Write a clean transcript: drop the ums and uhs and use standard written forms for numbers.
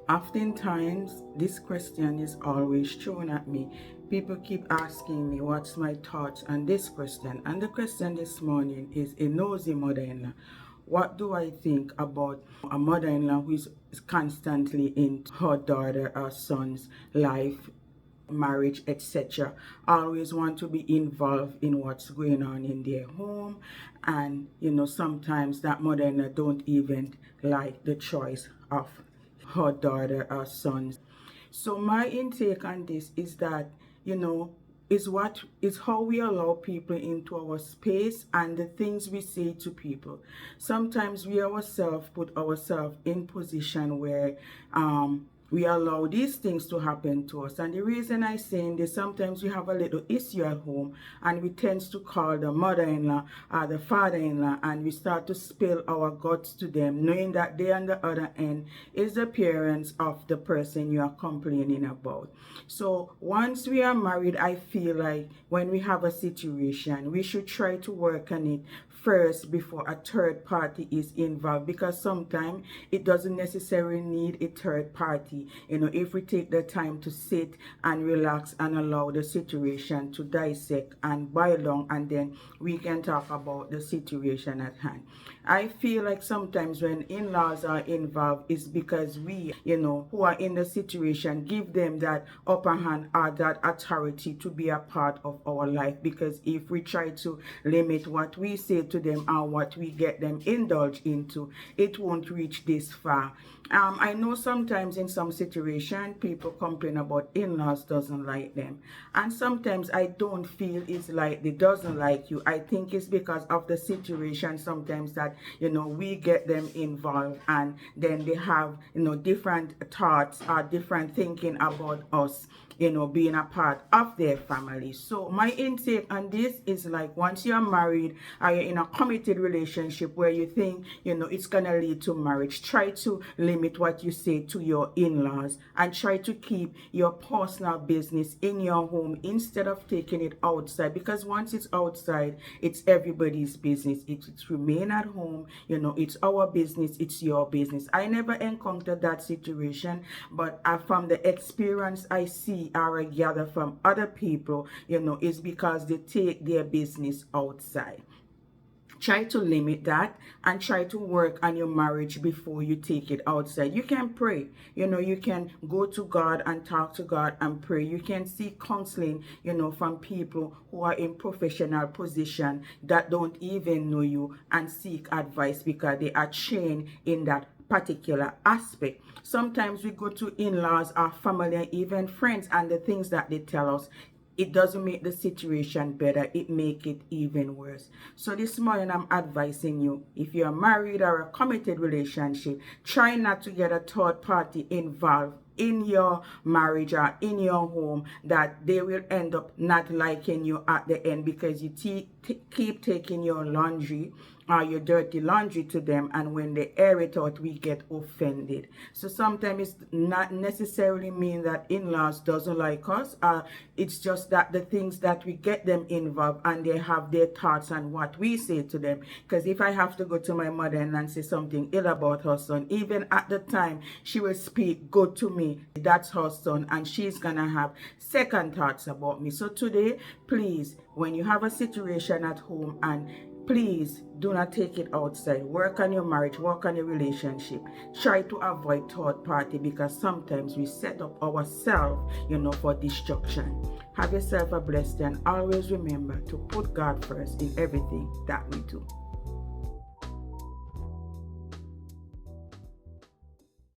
Oftentimes, this question is always thrown at me. People keep asking me what's my thoughts on this question. And the question this morning is a nosy mother-in-law. What do I think about a mother-in-law who is constantly in her daughter or son's life, marriage, etc.? Always want to be involved in what's going on in their home, and sometimes that mother-in-law don't even like the choice of her daughter or sons. So my intake on this is that is how we allow people into our space and the things we say to people. Sometimes we ourselves put ourselves in position where we allow these things to happen to us. And the reason I say this, sometimes we have a little issue at home and we tend to call the mother-in-law or the father-in-law, and we start to spill our guts to them, knowing that they on the other end is the parents of the person you are complaining about. So once we are married, I feel like when we have a situation, we should try to work on it first before a third party is involved, because sometimes it doesn't necessarily need a third party. If we take the time to sit and relax and allow the situation to dissect and boil down, and then we can talk about the situation at hand. I feel like sometimes when in-laws are involved, it's because we, who are in the situation, give them that upper hand or that authority to be a part of our life. Because if we try to limit what we say to them and what we get them indulged into, it won't reach this far. I know sometimes in some situation people complain about in-laws doesn't like them, and sometimes I don't feel it's like they doesn't like you. I think it's because of the situation sometimes that we get them involved, and then they have different thoughts or different thinking about us being a part of their family. So my intake on this is like, once you're married or you're in a committed relationship where you think it's gonna lead to marriage, try to limit what you say to your in-laws and try to keep your personal business in your home instead of taking it outside, because once it's outside, it's everybody's business. It's remain at home, it's our business, it's your business. I never encountered that situation, but from the experience I see or I gather from other people, is because they take their business outside. Try to limit that and try to work on your marriage before you take it outside. You can pray, you can go to God and talk to God and pray. You can seek counseling, from people who are in professional position that don't even know you, and seek advice because they are trained in that particular aspect. Sometimes we go to in-laws, our family, and even friends, and the things that they tell us, it doesn't make the situation better, it make it even worse. So this morning I'm advising you, if you're married or a committed relationship, try not to get a third party involved in your marriage or in your home, that they will end up not liking you at the end because you keep taking your laundry or your dirty laundry to them, and when they air it out, we get offended. So sometimes it's not necessarily mean that in-laws doesn't like us, it's just that the things that we get them involved and they have their thoughts on what we say to them. Because if I have to go to my mother and say something ill about her son, even at the time she will speak good to me, that's her son, and she's gonna have second thoughts about me. So today, please, when you have a situation at home, and please do not take it outside. Work on your marriage, work on your relationship. Try to avoid third party, because sometimes we set up ourselves, for destruction. Have yourself a blessed day, and always remember to put God first in everything that we do.